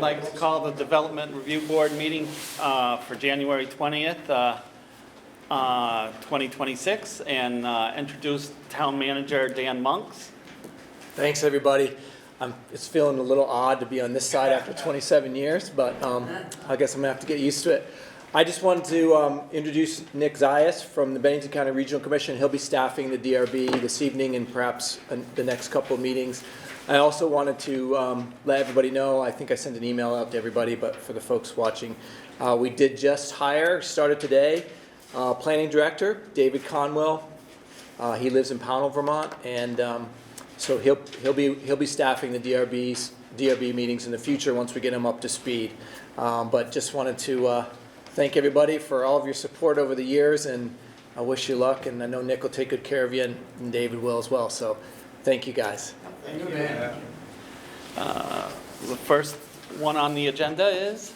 I'd like to call the Development Review Board meeting for January 20th, 2026, and introduce Town Manager Dan Monks. Thanks, everybody. It's feeling a little odd to be on this side after 27 years, but I guess I'm going to have to get used to it. I just wanted to introduce Nick Zayas from the Bennington County Regional Commission. He'll be staffing the DRB this evening and perhaps the next couple of meetings. I also wanted to let everybody know, I think I sent an email out to everybody, but for the folks watching, we did just started today, Planning Director, David Conwell. He lives in Pownell, Vermont, and so he'll be staffing the DRB meetings in the future once we get him up to speed. But just wanted to thank everybody for all of your support over the years, and I wish you luck, and I know Nick will take good care of you, and David will as well. So thank you guys. Thank you, man. The first one on the agenda is?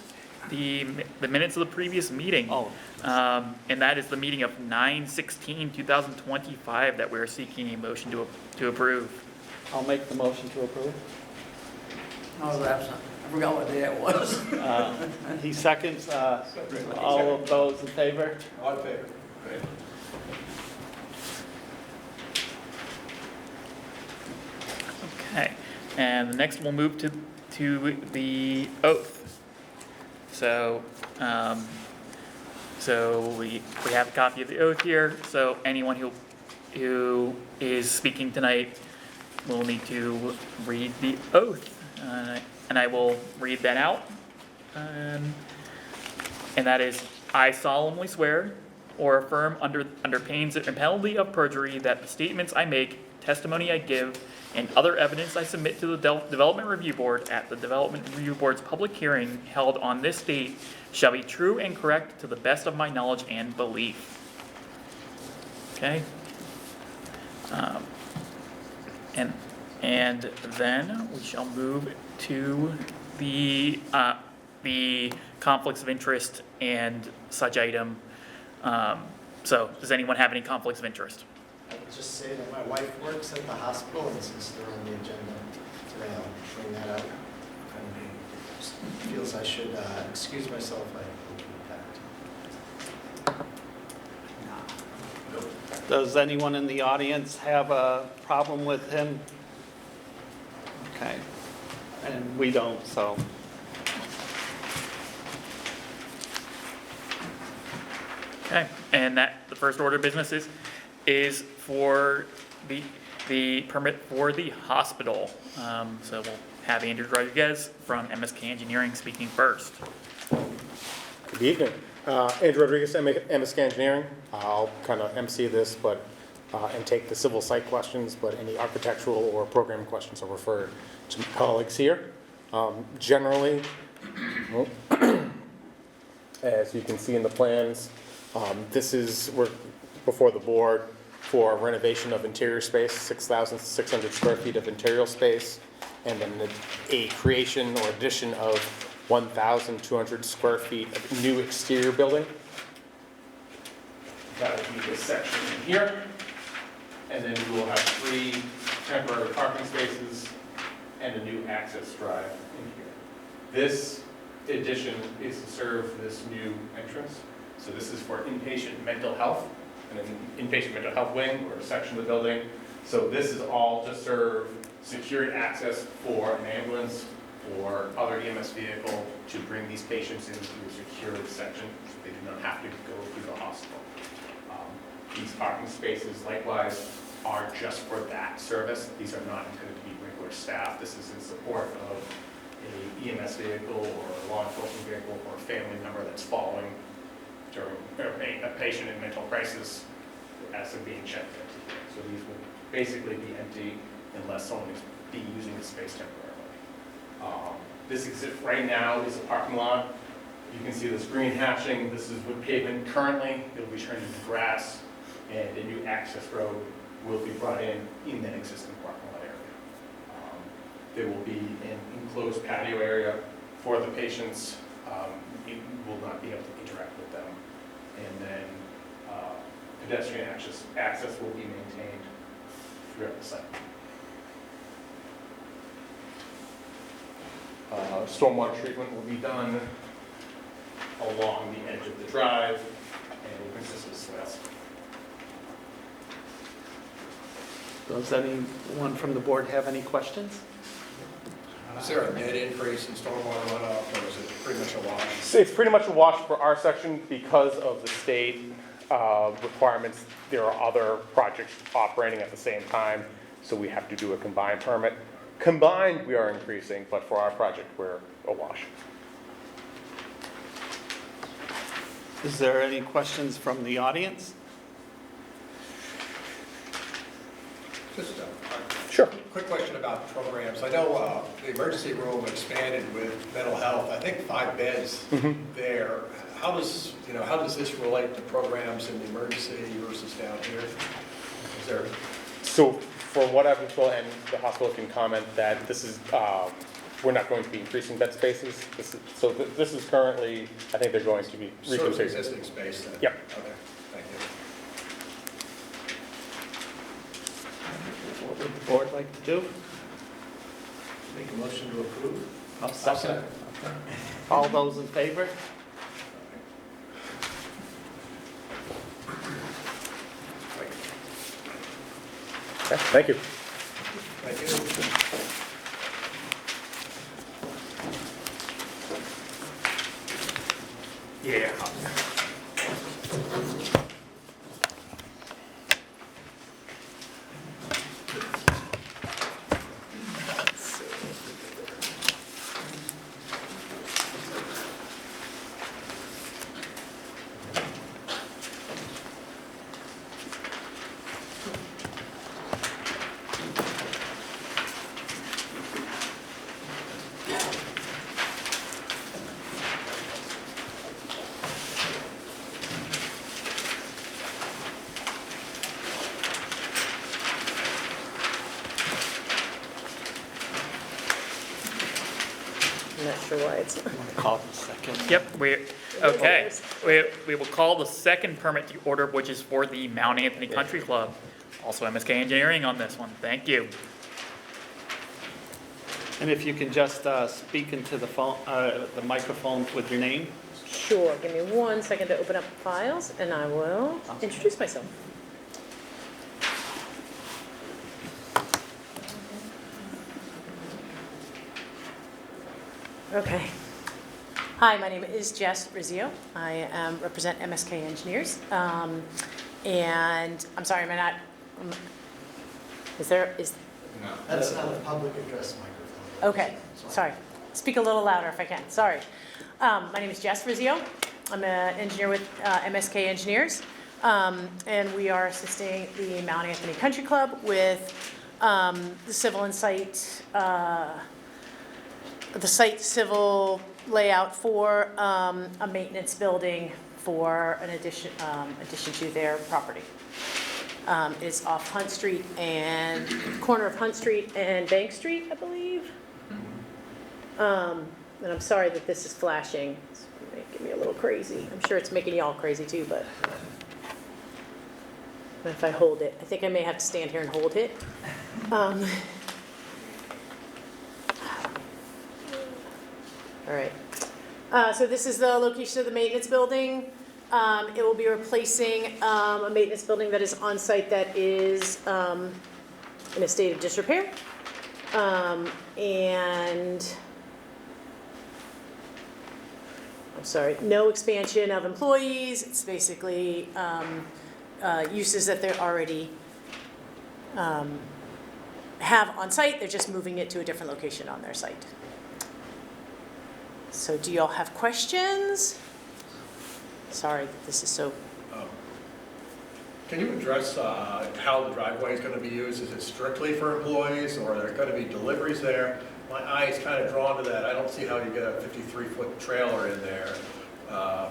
The minutes of the previous meeting. Oh. And that is the meeting of 9/16/2025 that we're seeking a motion to approve. I'll make the motion to approve. I was absent. I forgot what day it was. He seconds. All of those in favor? All in favor. Great. Okay, and the next we'll move to the oath. So, we have a copy of the oath here. So anyone who is speaking tonight will need to read the oath, and I will read that out. And that is, I solemnly swear or affirm under pain and penalty of perjury that the statements I make, testimony I give, and other evidence I submit to the Development Review Board at the Development Review Board's public hearing held on this date shall be true and correct to the best of my knowledge and belief. Okay? And then we shall move to the conflicts of interest and such item. So does anyone have any conflicts of interest? I would just say that my wife works at the hospital, and since they're on the agenda today, I'll bring that up. And feels I should excuse myself, I will be back. Does anyone in the audience have a problem with him? Okay. And we don't, so. Okay, and that the first order of business is for the permit for the hospital. So we'll have Andrew Rodriguez from MSK Engineering speaking first. Good evening. Andrew Rodriguez, MSK Engineering. I'll kind of MC this, and take the civil site questions, but any architectural or programming questions are referred to my colleagues here. Generally, as you can see in the plans, we're before the board for renovation of interior space, 6,600 square feet of interior space, and then a creation or addition of 1,200 square feet of new exterior building. That would be this section in here. And then we will have 3 temporary parking spaces and a new access drive in here. This addition is to serve this new entrance. So this is for inpatient mental health, and an inpatient mental health wing or a section of the building. So this is all to serve secured access for an ambulance or other EMS vehicle to bring these patients into a secured section so they do not have to go through the hospital. These parking spaces likewise are just for that service. These are not intended to be regular staff. This is in support of a EMS vehicle or a law enforcement vehicle or a family member that's following during a patient in mental crisis as they're being checked into here. So these will basically be empty unless someone is being using the space temporarily. This exit right now is a parking lot. You can see this green hatching. This is wood pavement currently. It'll be turned into grass, and a new access road will be brought in that existing parking lot area. There will be an enclosed patio area for the patients. You will not be able to interact with them. And then pedestrian access will be maintained throughout the site. Stormwater treatment will be done along the edge of the drive and will consist of swales. Does anyone from the board have any questions? Is there a net increase in stormwater runoff, or is it pretty much a wash? It's pretty much a wash for our section because of the state requirements. There are other projects operating at the same time, so we have to do a combined permit. Combined, we are increasing, but for our project, we're a wash. Is there any questions from the audience? Just a Sure. quick question about programs. I know the emergency room expanded with mental health, I think 5 beds there. How does this relate to programs in the emergency versus down here? Is there? So for what I've been told, and the hospital can comment, that this is, we're not going to be increasing bed spaces. This is currently, I think they're going to be Sort of reconfiguring. existing space then? Yep. Okay, thank you. What would the board like to do? Make a motion to approve? I'll second. All those in favor? Okay, thank you. Thank you. Yeah. I'm not sure why it's. Call the second. Yep, okay. We will call the second permit to order, which is for the Mount Anthony Country Club. Also MSK Engineering on this one. Thank you. And if you can just speak into the phone, the microphone with your name. Sure, give me 1 second to open up files and I will introduce myself. Okay. Hi, my name is Jess Rizzio. I represent MSK Engineers. And I'm sorry, am I not, is, That's not a public address microphone. okay, sorry. Speak a little louder if I can, sorry. My name is Jess Rizzio. I'm an engineer with MSK Engineers. And we are assisting the Mount Anthony Country Club with the civil and site, the site civil layout for a maintenance building for an addition to their property. It's off Hunt Street and, corner of Hunt Street and Bank Street, I believe. And I'm sorry that this is flashing. It's making me a little crazy. I'm sure it's making y'all crazy too, but if I hold it, I think I may have to stand here and hold it. All right. So this is the location of the maintenance building. It will be replacing a maintenance building that is on site that is in a state of disrepair. And I'm sorry, no expansion of employees. It's basically uses that they already have on site. They're just moving it to a different location on their site. So do y'all have questions? Sorry that this is so. Can you address how the driveway is going to be used? Is it strictly for employees, or are there going to be deliveries there? My eye is kind of drawn to that. I don't see how you get a 53-foot trailer in there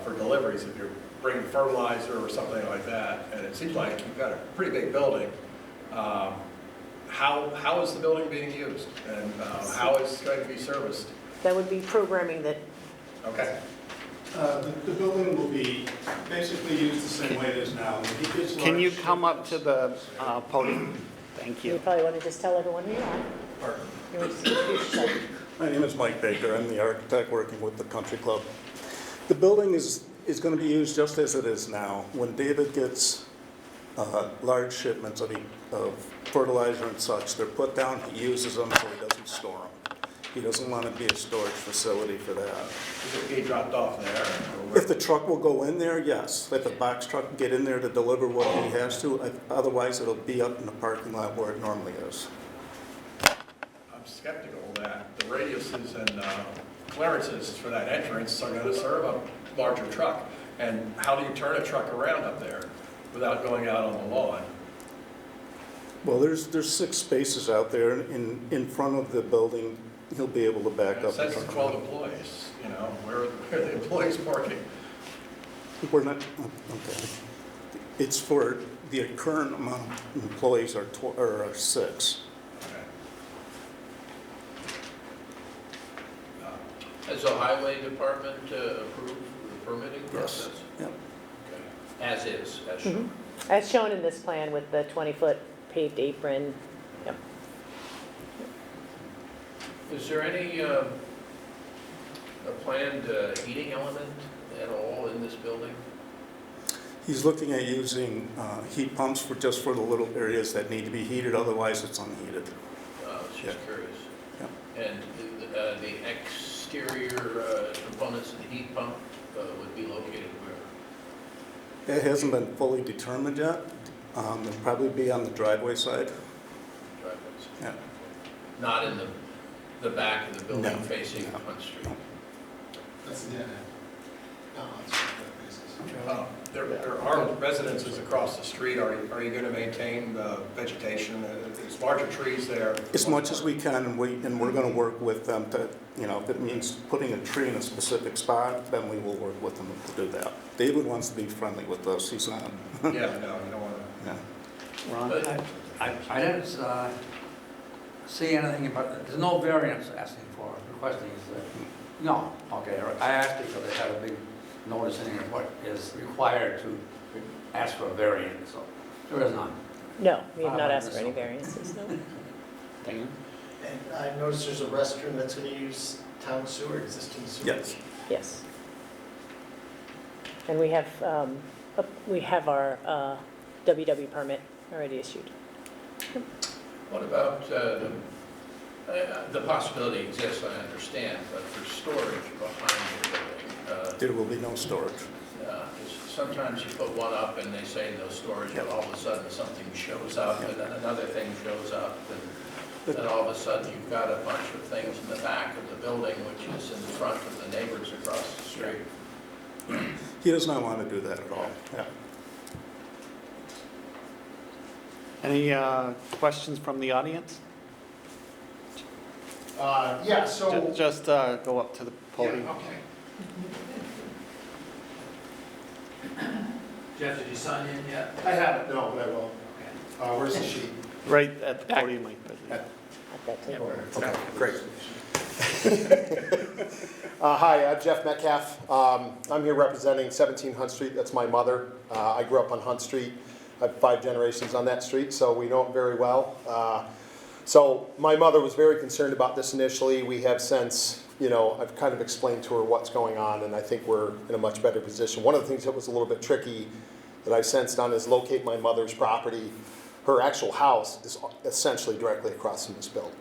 for deliveries if you're bringing fertilizer or something like that. And it seems like you've got a pretty big building. How is the building being used, and how is it going to be serviced? That would be programming that. Okay. The building will be basically used the same way it is now. Can you come up to the podium? Thank You you. probably want to just tell everyone who you are. Pardon? You want to just introduce yourself. My name is Mike Baker. I'm the architect working with the country club. The building is going to be used just as it is now. When David gets large shipments of fertilizer and such, they're put down, he uses them so he doesn't store them. He doesn't want to be a storage facility for that. Is it be dropped off there? or where? If the truck will go in there, yes. If the box truck can get in there to deliver what he has to, otherwise it'll be up in the parking lot where it normally is. I'm skeptical that the radiuses and clearances for that entrance are going to serve a larger truck. And how do you turn a truck around up there without going out on the lawn? Well, there's 6 spaces out there in front of the building. He'll be able to back It up the says truck. 12 employees, you know, where are the employees parking? We're not, okay. It's for the current amount of employees are 6. Has the highway department approved the permitting Yes. process? Yep. Okay. As is, as shown. As shown in this plan with the 20-foot paved apron. Yep. Is there any a planned heating element at all in this building? He's looking at using heat pumps for just for the little areas that need to be heated, otherwise it's unheated. I was just Yeah. curious. Yeah. And the exterior components of the heat pump would be located where? It hasn't been fully determined yet. They'll probably be on the driveway side. Driveways? Yeah. Not in the back of the building No. facing No. Hunt Street? No. That's the end. No, it's not that basis. There are residences across the street. Are you going to maintain the vegetation? There's larger trees there. As much as we can, and we're going to work with them to, if it means putting a tree in a specific spot, then we will work with them to do that. David wants to be friendly with us. He's not. Yeah, no, you don't want to. Yeah. Ron? I didn't see anything about, there's no variance asking for, requesting, no, okay, I asked because I had a big notice in here what is required to ask for a variance, so there is none. No, we have not asked for any variances, no. Dan? And I noticed there's a restroom that's going to use town sewer, existing sewer. Yes. Yes. And we have our WW permit already issued. What about, the possibility exists, I understand, but for storage behind the building? There will be no storage. 'Cause sometimes you put one up and they say no storage, but all of a sudden something shows up, and then another thing shows up, and then all of a sudden you've got a bunch of things in the back of the building, which is in front of the neighbors across the street. He does not want to do that at all. Yeah. Any questions from the audience? Yeah, so. Just go up to the Yeah, podium. okay. Jeff, did you sign in yet? I haven't, no, but I will. Where's the sheet? Right at the podium, Mike. At that table. Okay, great. Hi, I'm Jeff Metcalf. I'm here representing 17 Hunt Street. That's my mother. I grew up on Hunt Street. I have 5 generations on that street, so we know it very well. So my mother was very concerned about this initially. We have since, I've kind of explained to her what's going on, and I think we're in a much better position. One of the things that was a little bit tricky that I've since done is locate my mother's property. Her actual house is essentially directly across from this building.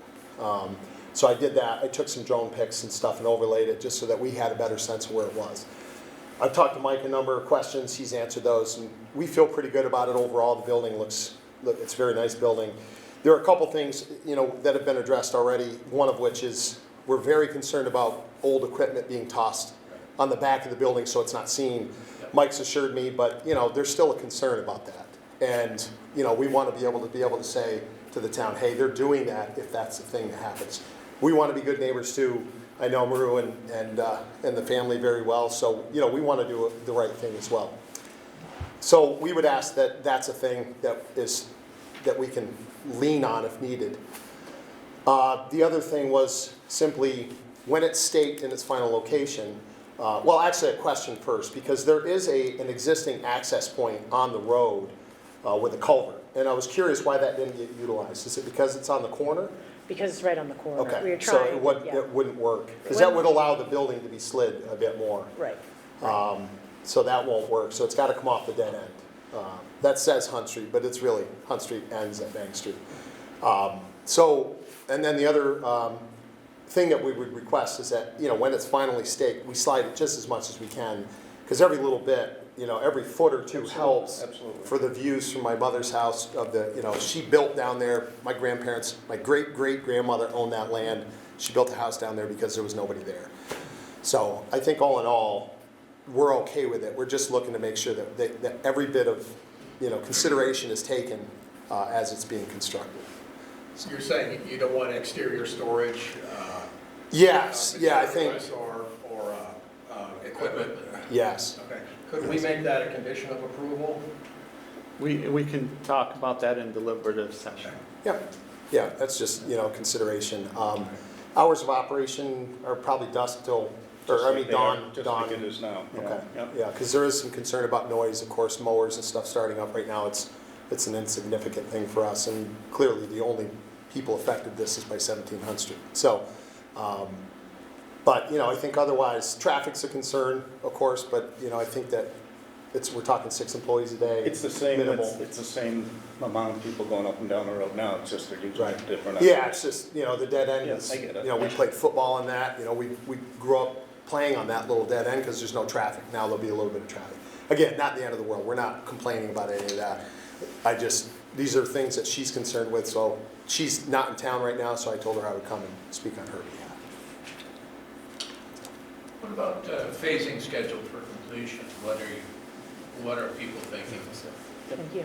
So I did that. I took some drone pics and stuff and overlaid it just so that we had a better sense of where it was. I've talked to Mike a number of questions. He's answered those, and we feel pretty good about it overall. The building it's a very nice building. There are a couple things, that have been addressed already, one of which is we're very concerned about old equipment being tossed on the back of the building so it's not seen. Mike's assured me, but, there's still a concern about that. And, we want to be able to say to the town, hey, they're doing that if that's the thing that happens. We want to be good neighbors too. I know Maru and the family very well, so, we want to do the right thing as well. So we would ask that that's a thing that we can lean on if needed. The other thing was simply when it's staked in its final location, well, actually a question first, because there is an existing access point on the road with a culvert. And I was curious why that didn't get utilized. Is it because it's on the corner? because it's right on the corner. We Okay, were so trying, it yeah, wouldn't work, because that would allow the building to be slid a bit more. right. So that won't work, so it's gotta come off the dead end. That says Hunt Street, but it's really, Hunt Street ends at Bank Street. So, and then the other thing that we would request is that, you know, when it's finally staked, we slide it just as much as we can, because every little bit, you know, every foot or two helps Absolutely. for the views from my mother's house of the, you know, she built down there, my grandparents, my great-great-grandmother owned that land. She built a house down there because there was nobody there. So I think all in all, we're okay with it. We're just looking to make sure that every bit of, you know, consideration is taken as it's being constructed. So you're saying you don't want exterior storage? Yes, yeah, I think, Or equipment? yes. Okay. Could we make that a condition of approval? We can talk about that in deliberative session. Yeah, that's just, you know, consideration. Hours of operation are probably dusk till, or I mean dawn. Just like it is now. Yeah. Okay, Yep. yeah, because there is some concern about noise, of course, mowers and stuff starting up right now. It's an insignificant thing for us, and clearly the only people affected this is by 17 Hunt Street. So, but, you know, I think otherwise, traffic's a concern, of course, but, you know, I think that we're talking 6 employees a day. It's the same, Minimal. it's the same amount of people going up and down the road now, it's just they're using Right. it different. Yeah, it's just, you know, the dead end Yeah, is, I get it. you know, we played football on that, you know, we grew up playing on that little dead end because there's no traffic. Now there'll be a little bit of traffic. Again, not the end of the world, we're not complaining about any of that. These are things that she's concerned with, so she's not in town right now, so I told her I would come and speak on her behalf. What about phasing schedule for completion? What are people thinking? Thank you.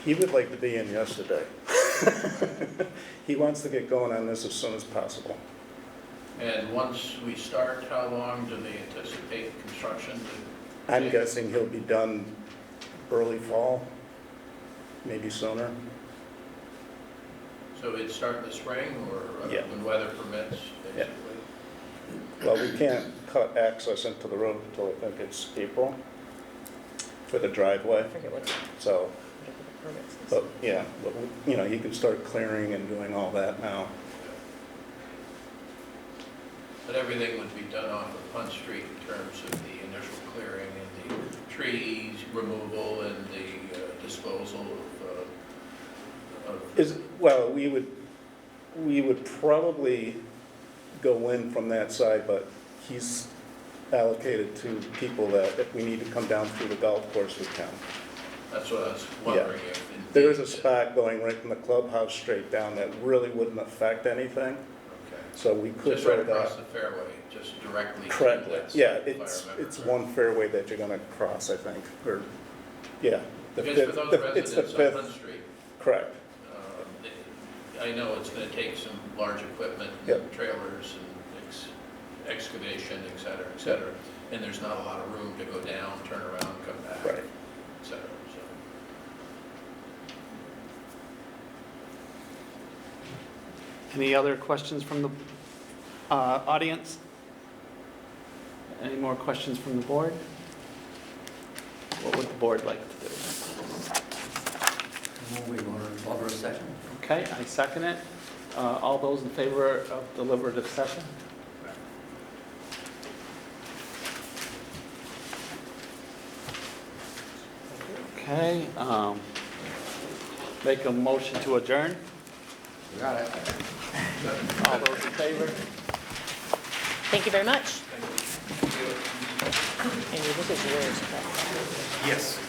He would like to be in yesterday. He wants to get going on this as soon as possible. And once we start, how long do they anticipate construction to I'm take? guessing he'll be done early fall, maybe sooner. So it'd start in the spring or Yeah. when weather permits, Yeah. basically? Well, we can't cut access into the road until I think it's April for the driveway, I forget what so, the permit says. but, yeah, but, you know, you can start clearing and doing all that now. But everything would be done off of Hunt Street in terms of the initial clearing and the trees removal and the disposal of Well, we would probably go in from that side, but he's allocated to people that if we need to come down through the golf course, we can. that's what I was wondering if. indeed- There is a spot going right from the clubhouse straight down that really wouldn't affect anything, Okay. so we could Just right go across that. the fairway, just directly. to Correctly, that yeah, side, if I it's remember one fairway that you're gonna cross, I think, or, yeah. the Because fifth- for those it's the residents on fifth. Hunt Street, Correct, I know it's gonna take some large equipment, Yep. and trailers and excavation, et cetera, and there's not a lot of room to go down, turn around, come back, right. et cetera, so. Any other questions from the audience? Any more questions from the board? What would the board like to do? We go to deliberative session. Okay, I second it. All those in favor of deliberative session? Okay, make a motion to adjourn. You got it. All those in favor? Thank you very much. And this is yours. Yes.